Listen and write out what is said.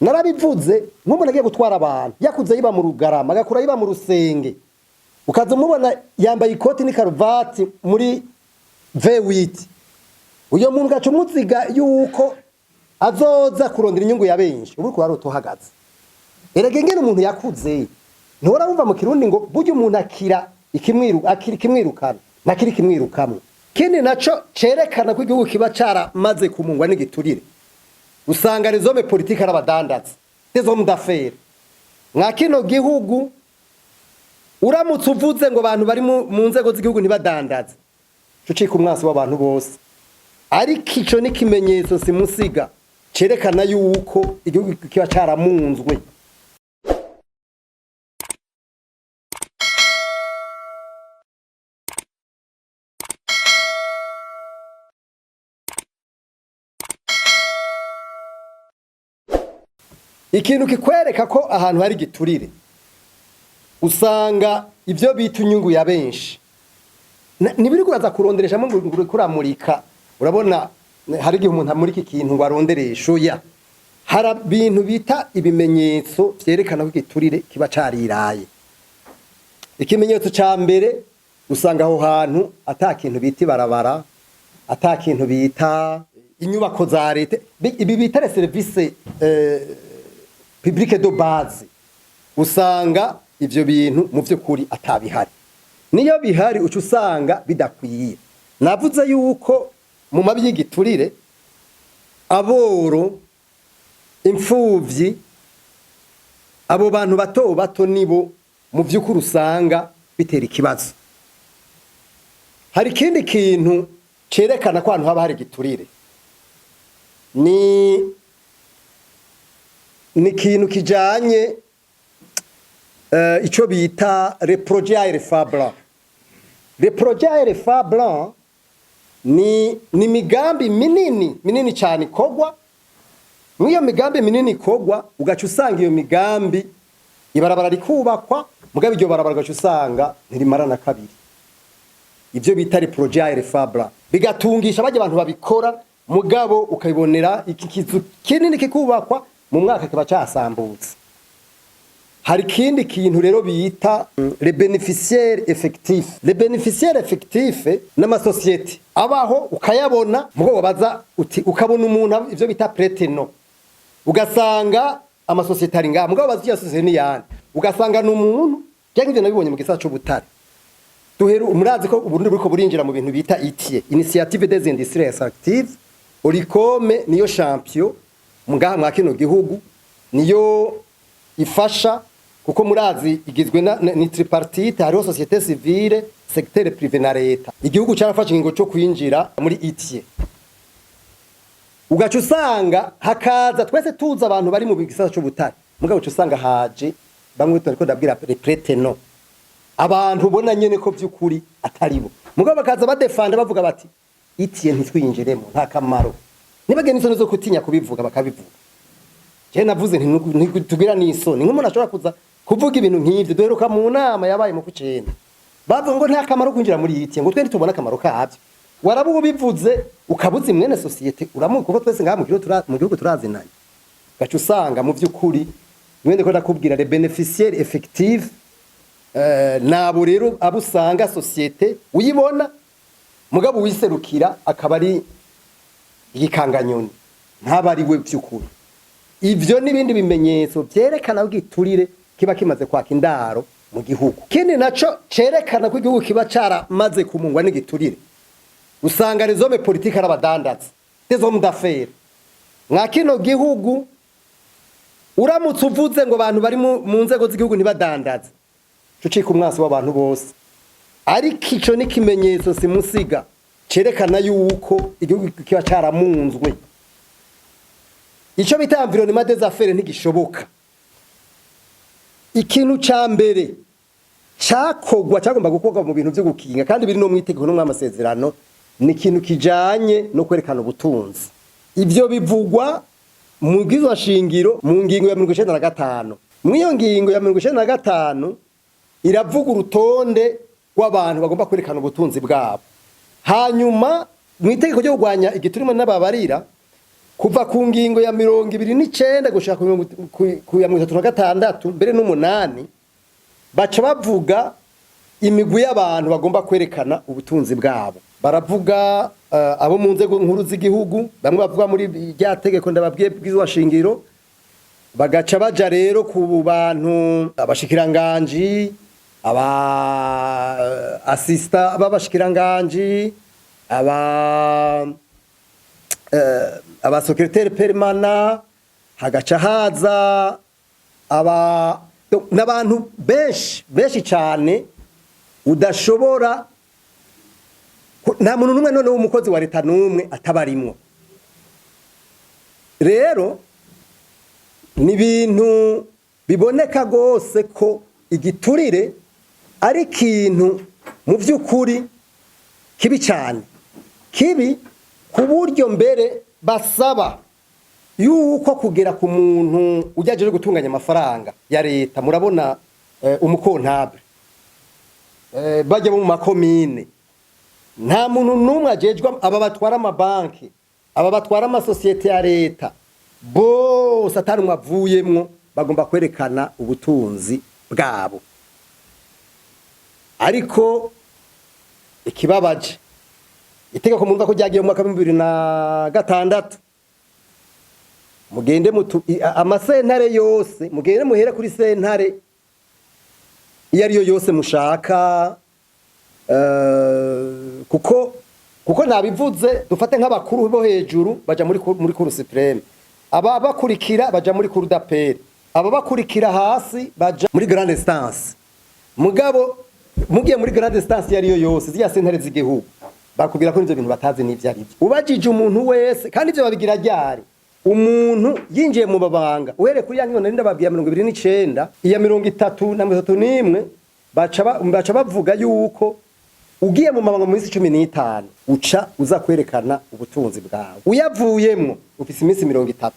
narabivuze nk'umuntu agiye gutwara abantu yakuze yiba mu rugarama agakura yiba mu rusenge ukaza umubona yambaye ikoti n'ikaruvati muri V8 uyo muntu gaca umuziga yuko azoza kurondera inyungu ya benshi ubu ko warotohagaze erege ngene umuntu yakuze ntora bumva mu kirundi ngo buryo umuntu akira ikimwirukana nakiri kimwirukamwe kindi naco cerekana ko igihugu kiba caramaze kumungwa n'igiturire usanga rezome politique arabadandaza des hommes d'affaires nka kino gihugu uramutse uvuze ngo abantu bari mu nzego z'igihugu ntibadandaza cucika umwasi w'abantu bose ariko ico ni kimenyetso simusiga cerekana yuko igihugu kiba caramunzwe. Ikintu kikwereka ko ahantu hari igiturire usanga ivyo bita inyungu ya benshi nibiri kuraza kuronderesha mu nguru kuramurika urabona hari igihe umuntu amurika ikintu ngo aronderesho ya hari ibintu bita ibimenyetso vyerekana ko igiturire kiba cariraye. Ikimenyetso ca mbere usanga aho hantu atakintu bita ibarabara atakintu bita inyubako za leta ibi bita les services publique de base usanga ivyo bintu mu vy'ukuri atabihari niyo bihari uca usanga bidakwiye. Navuze yuko mu mabi y'igiturire aboro imfuvyi abo bantu bato bato nibo mu vy'ukuri usanga bitera ikibazo. Hari ikindi kintu cerekana ko ahantu haba hari igiturire ni ikintu kijanye ico bita les projets à effet blanc. Les projets à effet blanc ni migambi minini cyane kogwa mwiyo migambi minini kogwa ugaca usanga iyo migambi ibarabara rikubakwa mugabe iryo barabara ugaca usanga ntirimara na kabiri. Ivyo bita les projets à effet blanc bigatungisha baje abantu babikora mugabo ukayibonera iki kizu kinini kikubakwa mu mwaka kiba cyasambutse. Hari kindi kintu rero bita les bénéficiaires effectifs. Les bénéficiaires effectifs n'ama société abaho ukayabona mugo wabaza uti ukabona umuntu ivyo bita préteno ugasanga ama société ari nga mugo bazi yasose ni yandi ugasanga n'umuntu cyangwa ivyo nabibonye mu gisata cyo butare duheru umurazi ko uburundi buriko burinjira mu bintu bita ITIE Initiative des Industries Actives Orikome niyo champion mugaha mwa kino gihugu niyo ifasha kuko murazi igizwe ni tripartite hariho société civile secteur privé na leta. Igihugu cyarafashe ingingo cyo kwinjira muri ITIE ugaca usanga hakaza twese tuza abantu bari mu gisata cyo butare mugabo cyo usanga haje bamwe turiko ndabwira préteno abantu ubona nyene ko by'ukuri ataribo mugabo bakaza badefanda bavuga bati ITIE ntitwinjiremo nta kamaro nibagene isoni zo kutinya kubivuga bakabivuga. Je navuze ntitugira n'isoni nk'umuntu ashobora kuza kuvuga ibintu nk'ivyo duheruka mu nama yabaye mu kucenda bavuga ngo nta kamaro kwinjira muri ITIE ngo twe ntitubona akamaro kabyo warabu bivuze ukabuza imwene societe uramuka kuko twese ngaha mu gihugu turazinanye gaca usanga mu vy'ukuri mwende ko ndakubwira les bénéficiaires effectifs nabo rero abusanga societe uyibona mugabo wiserukira akaba ari igikanganyoni ntabari we vy'ukuri. Ivyo nibindi bimenyetso vyerekana ko igiturire kiba kimaze kwaka indaro mu gihugu. Kindi naco cerekana ko igihugu kiba caramaze kumungwa n'igiturire usanga rezome politique arabadandaza des hommes d'affaires nka kino gihugu uramutse uvuze ngo abantu bari mu nzego z'igihugu ntibadandaza cucika umwasi w'abantu bose ariko ico ni kimenyetso simusiga cerekana yuko igihugu kiba caramunzwe. Ico bita environnement des affaires ntigishoboka. Ikintu ca mbere cakogwa cyagomba gukorwa mu bintu byo gukinga kandi biri no mwitegeko no mwamasezerano ni ikintu kijanye no kwerekana ubutunzi. Ivyo bivugwa mu bwizwa shingiro mu ngingo ya 95. Mwiyo ngingo ya 95 iravuga urutonde rw'abantu bagomba kwerekana ubutunzi bwabo. Hanyuma mu itegeko ryo kurwanya igiturire n'ababarira kuva ku ngingo ya 29 gushaka ku ya 36 mbere n'umunani baca bavuga imigwi y'abantu bagomba kwerekana ubutunzi bwabo. Baravuga abo mu nzego nkuru z'igihugu, bamwe bavuga muri rya tegeko ndababwiye bw'izwa shingiro, bagaca baja rero ku bantu abashikiranganji, aba assista babashikiranganji, aba secrétaire permanent, hagaca haza n'abantu benshi cyane udashobora, nta muntu numwe none w'umukozi wa leta numwe atabarimwo. Rero ni ibintu biboneka gose ko igiturire ari ikintu mu vy'ukuri kibi cyane, kibi ku buryo mbere basaba yuko kugera ku muntu ujajeje gutunganya amafaranga ya leta. Murabona umukontable bajya mu makomine, nta muntu numwe ajejwe, aba batwara amabanki, aba batwara amasosiyete ya leta, bose atari mwavuyemwo bagomba kwerekana ubutunzi bwabo. Ariko ikibabaje, itegeko mumva ko ryagiye mu mwaka wa 2006, mugende amasentare yose, mugende muhere kuri sentare iyo ariyo yose mushaka, kuko nabivuze, dufate nk'abakuru bo hejuru baja muri Cour supreme, aba bakurikira baja muri Cour d'appel, aba bakurikira hasi baja muri grande instance. Mugabo mugiye muri grande instance yariyo yose ziya sentare z'igihugu, bakubwira ko ivyo bintu batazi n'ivyo ari byo. Ubajije umuntu wese, kandi ivyo babigira ryari, umuntu yinjiye mu babanga uhere kuri yangi none ndababwiye 29 iya 33 baca bavuga yuko ugiye mu mabanga mu minsi 15 uca uza kwerekana ubutunzi bwawe. Uyavuyemwo ufise iminsi 30